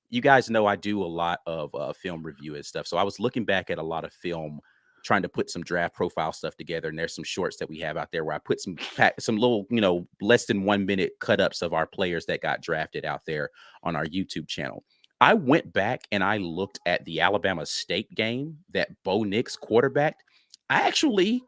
you guys know I do a lot of film review and stuff. So I was looking back at a lot of film, trying to put some draft profile stuff together. And there's some shorts that we have out there where I put some little, less than 1 minute cut ups of our players that got drafted out there on our YouTube channel. I went back and I looked at the Alabama State game that Bo Nix quarterbacked. I actually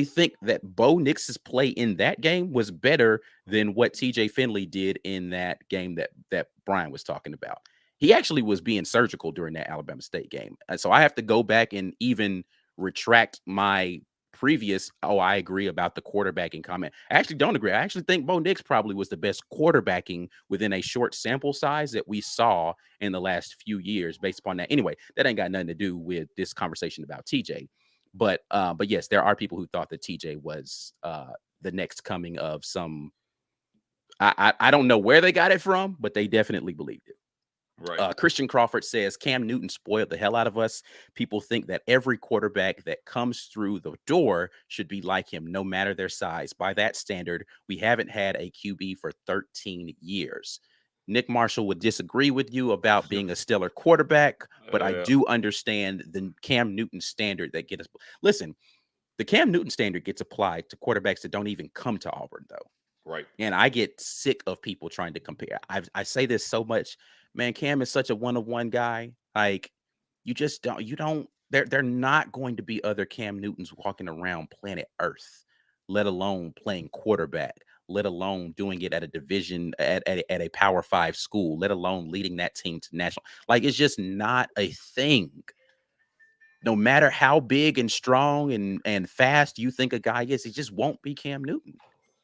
think that Bo Nix's play in that game was better than what TJ Finley did in that game that Brian was talking about. He actually was being surgical during that Alabama State game. And so I have to go back and even retract my previous, I agree about the quarterbacking comment. I actually don't agree. I actually think Bo Nix probably was the best quarterbacking within a short sample size that we saw in the last few years based upon that. Anyway, that ain't got nothing to do with this conversation about TJ. But yes, there are people who thought that TJ was the next coming of some. I don't know where they got it from, but they definitely believed it. Right. Christian Crawford says Cam Newton spoiled the hell out of us. People think that every quarterback that comes through the door should be like him, no matter their size. By that standard, we haven't had a QB for 13 years. Nick Marshall would disagree with you about being a stellar quarterback, but I do understand the Cam Newton standard that gets us. Listen, the Cam Newton standard gets applied to quarterbacks that don't even come to Auburn, though. Right. And I get sick of people trying to compare. I say this so much. Man, Cam is such a one-of-one guy. Like, they're not going to be other Cam Newtons walking around planet Earth, let alone playing quarterback, let alone doing it at a division, at a Power 5 school, let alone leading that team to national. Like, it's just not a thing. No matter how big and strong and fast you think a guy is, he just won't be Cam Newton.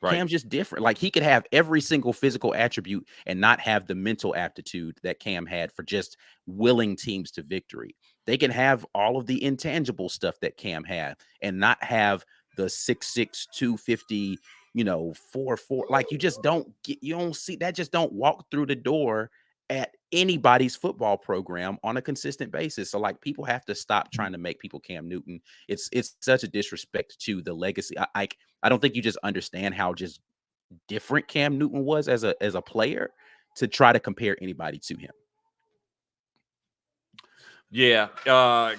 Right. Cam's just different. Like, he could have every single physical attribute and not have the mental aptitude that Cam had for just willing teams to victory. They can have all of the intangible stuff that Cam had and not have the 6'6", 250, 4'4". Like, you don't see that, just don't walk through the door at anybody's football program on a consistent basis. So, like, people have to stop trying to make people Cam Newton. It's such a disrespect to the legacy. I don't think you just understand how just different Cam Newton was as a player to try to compare anybody to him. Yeah,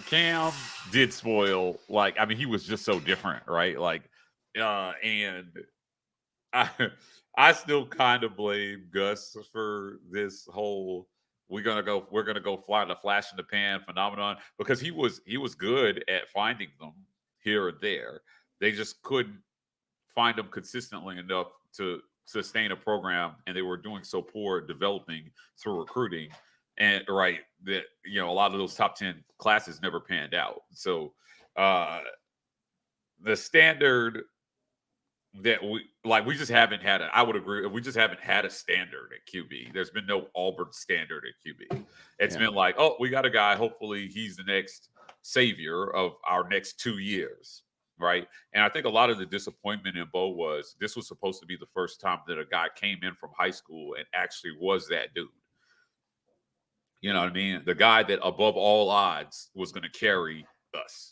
Cam did spoil. Like, I mean, he was just so different, right? Like, and I still kind of blame Gus for this whole we're gonna go fly the flash in the pan phenomenon, because he was good at finding them here or there. They just couldn't find them consistently enough to sustain a program, and they were doing so poor at developing through recruiting. And that a lot of those top 10 classes never panned out. So the standard that we just haven't had I would agree, we just haven't had a standard at QB. There's been no Auburn standard at QB. It's been like, oh, we got a guy, hopefully he's the next savior of our next 2 years, right? And I think a lot of the disappointment in Bo was this was supposed to be the first time that a guy came in from high school and actually was that dude. You know what I mean? The guy that above all odds was going to carry us.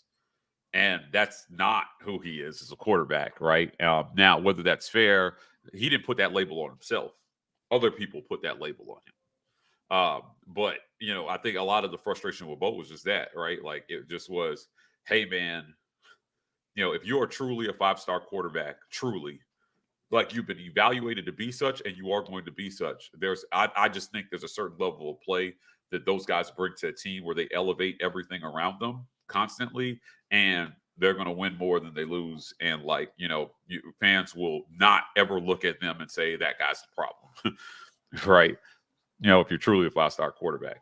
And that's not who he is as a quarterback, right? Now, whether that's fair, he didn't put that label on himself. Other people put that label on him. But, I think a lot of the frustration with Bo was just that, right? Like, it just was, hey, man, if you're truly a 5-star quarterback, truly, like, you've been evaluated to be such and you are going to be such, I just think there's a certain level of play that those guys bring to a team where they elevate everything around them constantly, and they're going to win more than they lose. And fans will not ever look at them and say that guy's the problem, right? If you're truly a 5-star quarterback.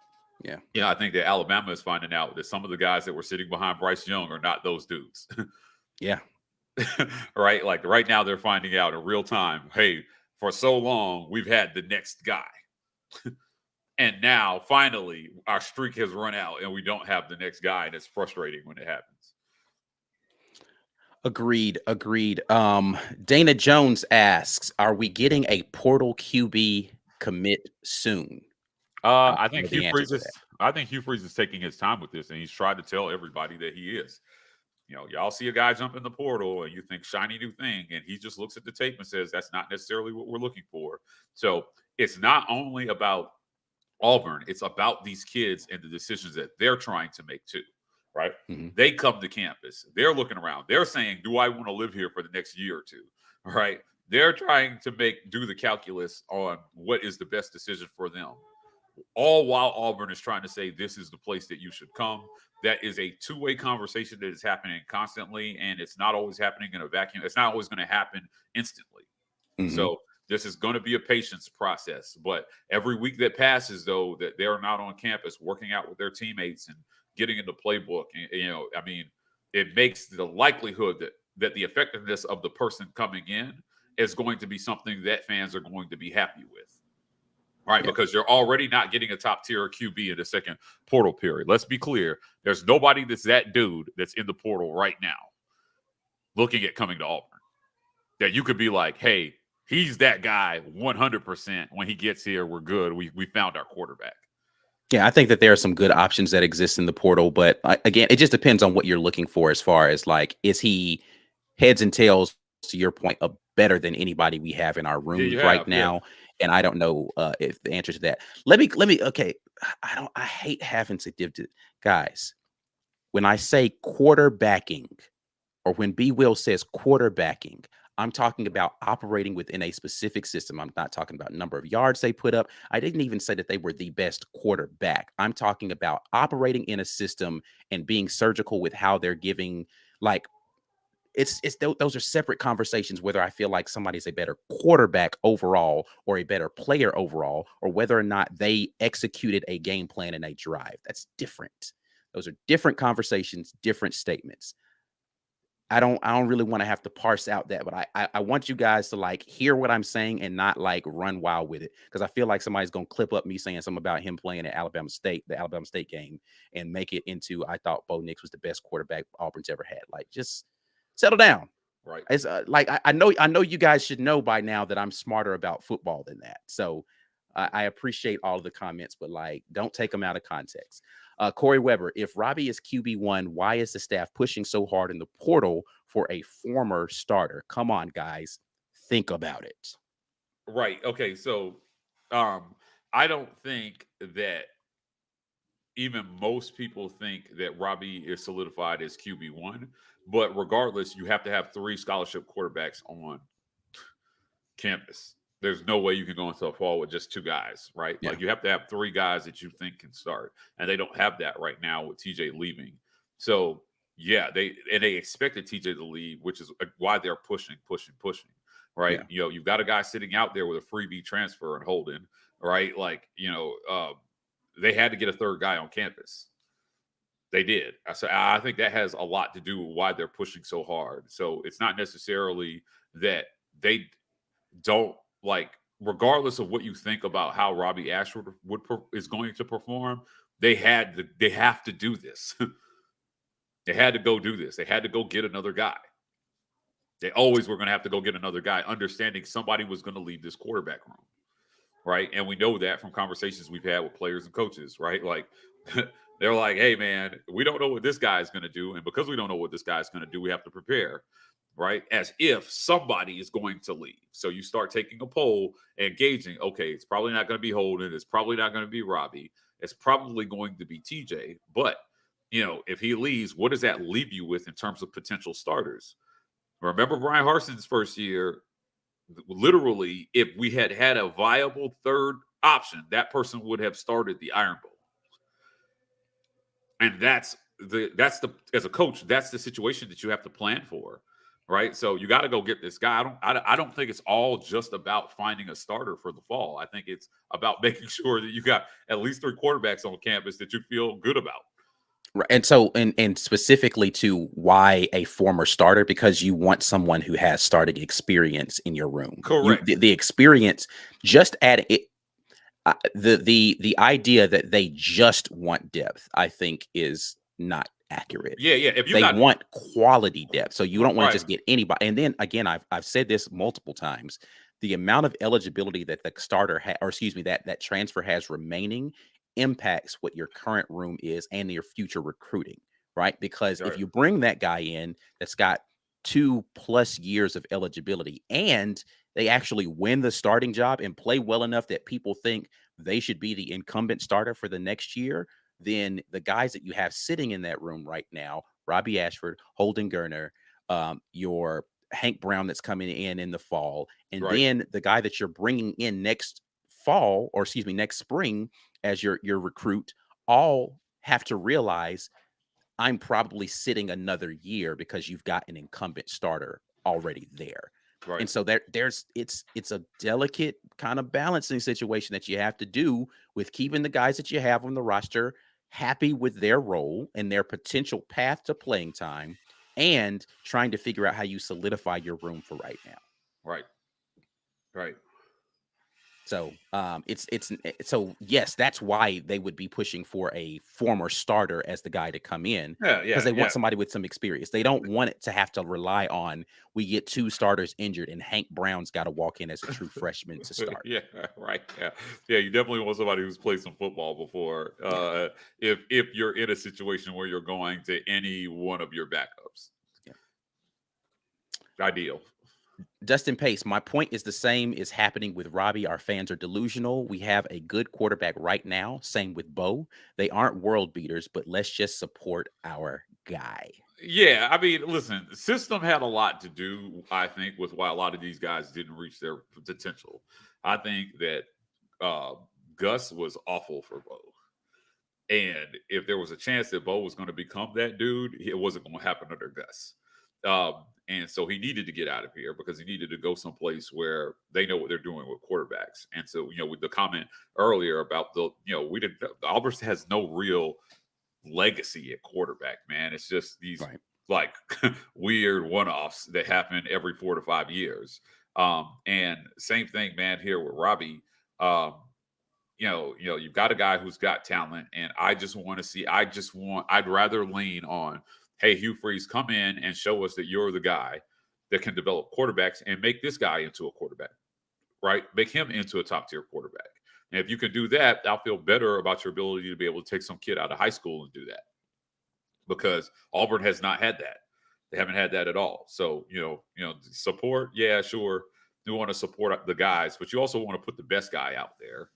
Yeah. I think that Alabama is finding out that some of the guys that were sitting behind Bryce Young are not those dudes. Yeah. right? Like right now, they're finding out in real time. Hey, for so long we've had the next guy, and now finally our streak has run out, and we don't have the next guy, and it's frustrating when it happens. Agreed. Agreed. Dana Jones asks, "Are we getting a portal QB commit soon?" I I don't think know the answer to that. Hugh Freeze is taking his time with this, and he's tried to tell everybody that he is. Y'all see a guy jump in the portal and you think shiny new thing, and he just looks at the tape and says that's not necessarily what we're looking for. So it's not only about Auburn, it's about these kids and the decisions that they're trying to make too, right? Mhm. They come to campus, they're looking around, they're saying, do I want to live here for the next year or two? Right? They're trying to do the calculus on what is the best decision for them, all while Auburn is trying to say this is the place that you should come. That is a two-way conversation that is happening constantly, and it's not always happening in a vacuum. It's not always going to happen instantly. Mhm. So this is going to be a patience process. But every week that passes, though, that they're not on campus working out with their teammates and getting in the playbook, I mean, it makes the likelihood that the effectiveness of the person coming in is going to be something that fans are going to be happy with. Right, Yeah. because you're already not getting a top tier QB in the second portal period. Let's be clear. There's nobody that's that dude that's in the portal right now looking at coming to Auburn that you could be like, hey, he's that guy 100%. When he gets here, we're good. We found our quarterback. Yeah, I think that there are some good options that exist in the portal, but again, it just depends on what you're looking for as far as like, is he heads and tails, to your point, better than anybody we have in our Yeah, room you right have. Yeah. now? And I don't know if the answer to that. Okay. I hate having to give to guys. When I say quarterbacking, or when B Will says quarterbacking, I'm talking about operating within a specific system. I'm not talking about number of yards they put up. I didn't even say that they were the best quarterback. I'm talking about operating in a system and being surgical with how they're giving, like, those are separate conversations, whether I feel like somebody's a better quarterback overall or a better player overall, or whether or not they executed a game plan in a drive. That's different. Those are different conversations, different statements. I don't really want to have to parse out that, but I want you guys to like hear what I'm saying and not like run wild with it, because I feel like somebody's gonna clip up me saying something about him playing at Alabama State, the Alabama State game, and make it into I thought Bo Nix was the best quarterback Auburn's ever had. Like, just settle down. Right. It's like I know you guys should know by now that I'm smarter about football than that. So I appreciate all of the comments, but like, don't take them out of context. Corey Weber, if Robbie is QB1, why is the staff pushing so hard in the portal for a former starter? Come on, guys, think about it. Right. Okay. So I don't think that even most people think that Robbie is solidified as QB1. But regardless, you have to have 3 scholarship quarterbacks on campus. There's no way you can go into a fall with just 2 guys, right? Yeah. Like, you have to have 3 guys that you think can start, and they don't have that right now with TJ leaving. So yeah, they expected TJ to leave, which is why they're pushing, right? Yeah. You've got a guy sitting out there with a freebie transfer and Holden, right? Like, they had to get a third guy on campus. They did. So I think that has a lot to do with why they're pushing so hard. So it's not necessarily that they don't, like, regardless of what you think about how Robbie Ashford is going to perform, they have to do this. They had to go do this. They had to go get another guy. They always were going to have to go get another guy, understanding somebody was going to leave this quarterback room, right? And we know that from conversations we've had with players and coaches, right? Like, they're like, hey, man, we don't know what this guy is going to do. And because we don't know what this guy is going to do, we have to prepare, right? As if somebody is going to leave. So you start taking a poll and gauging, okay, it's probably not going to be Holden. It's probably not going to be Robbie. It's probably going to be TJ. But, if he leaves, what does that leave you with in terms of potential starters? Remember Brian Harson's first year, literally, if we had had a viable third option, that person would have started the Iron Bowl. And that's as a coach, that's the situation that you have to plan for, right? So you got to go get this guy. I don't think it's all just about finding a starter for the fall. I think it's about making sure that you got at least 3 quarterbacks on campus that you feel good about. Right. And so, and specifically to why a former starter, because you want someone who has starting experience in your room. Correct. The experience, just add it. The idea that they just want depth, I think, is not accurate. Yeah, yeah. If you They got want quality depth, so you don't want to right, just get anybody. And then again, I've said this multiple times: the amount of eligibility that the starter or excuse me, that transfer has remaining impacts what your current room is and your future recruiting, right? Because if right, you bring that guy in that's got 2+ years of eligibility and they actually win the starting job and play well enough that people think they should be the incumbent starter for the next year, then the guys that you have sitting in that room right now, Robbie Ashford, Holden Gerner, your Hank Brown that's coming in the fall, and right, then the guy that you're bringing in next fall, or excuse me, next spring as your recruit, all have to realize I'm probably sitting another year because you've got an incumbent starter already there. right. And so it's a delicate kind of balancing situation that you have to do with keeping the guys that you have on the roster happy with their role and their potential path to playing time, and trying to figure out how you solidify your room for right now. Right. Right. So so yes, that's why they would be pushing for a former starter as the guy to come in, Yeah, because yeah, they want yeah. somebody with some experience. They don't want it to have to rely on we get 2 starters injured and Hank Brown's got to walk in as a true freshman to start. Yeah, right. Yeah. Yeah, you definitely want somebody who's played some football before. Yeah. If you're in a situation where you're going to any one of your backups. Yeah. Ideal. Dustin Pace, my point is the same is happening with Robbie. Our fans are delusional. We have a good quarterback right now. Same with Bo. They aren't world beaters, but let's just support our guy. Yeah, I mean, listen, the system had a lot to do, I think, with why a lot of these guys didn't reach their potential. I think that uh, Gus was awful for Bo. And if there was a chance that Bo was going to become that dude, it wasn't going to happen under Gus. And so he needed to get out of here because he needed to go someplace where they know what they're doing with quarterbacks. And so, with the comment earlier about Auburn has no real legacy at quarterback, man. It's just these Right. like weird one-offs that happen every 4 to 5 years. And same thing, man, here with Robbie. You've got a guy who's got talent, and I'd rather lean on, hey, Hugh Freeze, come in and show us that you're the guy that can develop quarterbacks and make this guy into a quarterback, right? Make him into a top tier quarterback. And if you can do that, I'll feel better about your ability to be able to take some kid out of high school and do that, because Auburn has not had that. They haven't had that at all. So, support, yeah, sure. You want to support the guys, but you also want to put the best guy out there.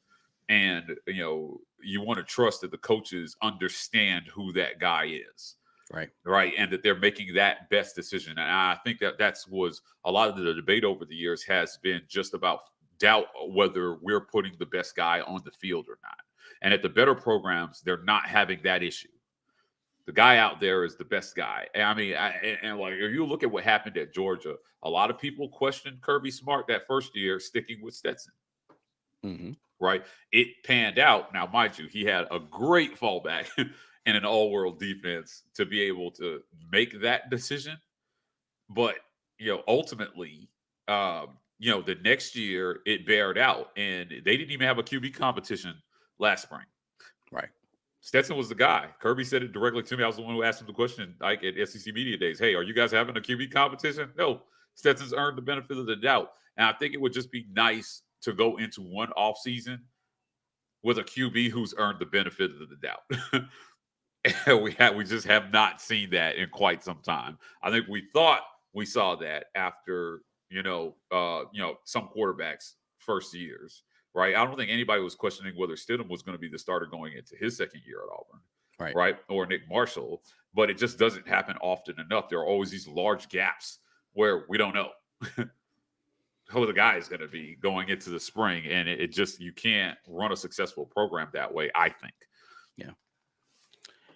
And, you want to trust that the coaches understand who that guy is. Right. Right. And that they're making that best decision. And I think that was a lot of the debate over the years has been just about doubt whether we're putting the best guy on the field or not. And at the better programs, they're not having that issue. The guy out there is the best guy. And I mean, like, if you look at what happened at Georgia, a lot of people questioned Kirby Smart that first year sticking with Stetson. Mm-hmm. Right. It panned out. Now, mind you, he had a great fallback in an all-world defense to be able to make that decision. But, ultimately, the next year it bared out, and they didn't even have a QB competition last spring. Right. Stetson was the guy. Kirby said it directly to me. I was the one who asked him the question, like at SEC Media Days. Hey, are you guys having a QB competition? No. Stetson's earned the benefit of the doubt. And I think it would just be nice to go into one off season with a QB who's earned the benefit of the doubt. We just have not seen that in quite some time. I think we thought we saw that after some quarterbacks' first years, right? I don't think anybody was questioning whether Stidham was going to be the starter going into his second year at Auburn, right? Or Nick Marshall, but it just doesn't happen often enough. There are always these large gaps where we don't know who the guy is going to be going into the spring, and it just, you can't run a successful program that way, I think.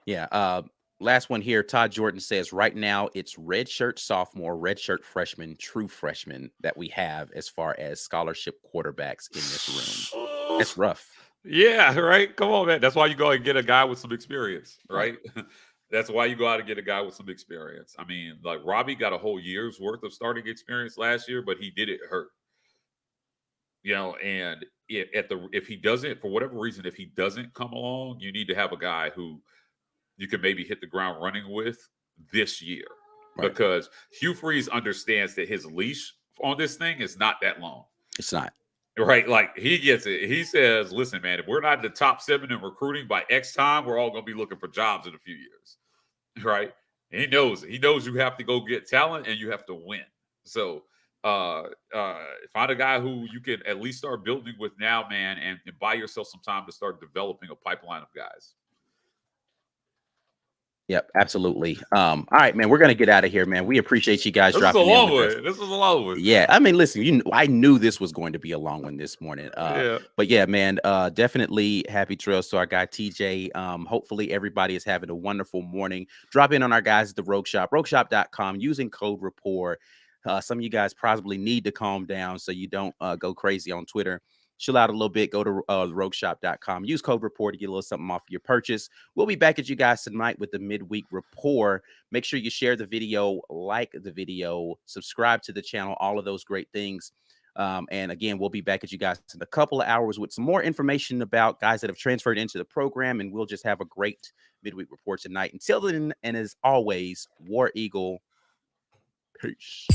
Yeah. Last one here. Todd Jordan says right now it's redshirt sophomore, redshirt freshman, true freshman that we have as far as scholarship quarterbacks in this room. That's rough. Yeah, right. Come on, man. That's why you go and get a guy with some experience, right? That's why you go out and get a guy with some experience. I mean, like Robbie got a whole year's worth of starting experience last year, but he did it hurt. And if he doesn't, for whatever reason, if he doesn't come along, you need to have a guy who you can maybe hit the ground running with this year. Right. Because Hugh Freeze understands that his leash on this thing is not that long. It's not. Right. Like he gets it. He says, listen, man, if we're not in the top 7 in recruiting by X time, we're all going to be looking for jobs in a few years. Right. And he knows it. He knows you have to go get talent and you have to win. So find a guy who you can at least start building with now, man, and buy yourself some time to start developing a pipeline of guys. Yep, absolutely. All right, man, we're gonna get out of here, man. We appreciate you guys dropping in. This was a long one. Yeah, I mean, listen, I knew this was going to be a long one this morning. But yeah, man, definitely happy trails to our guy TJ. Hopefully everybody is having a wonderful morning. Drop in on our guys at the Rogue Shop, rogueshop.com, using code rapport. Some of you guys probably need to calm down so you don't go crazy on Twitter. Chill out a little bit. Go to rogueshop.com. Use code rapport to get a little something off your purchase. We'll be back at you guys tonight with the midweek rapport. Make sure you share the video, like the video, subscribe to the channel, all of those great things. And again, we'll be back at you guys in a couple of hours with some more information about guys that have transferred into the program. And we'll just have a great midweek report tonight. Until then, and as always, War Eagle. Peace.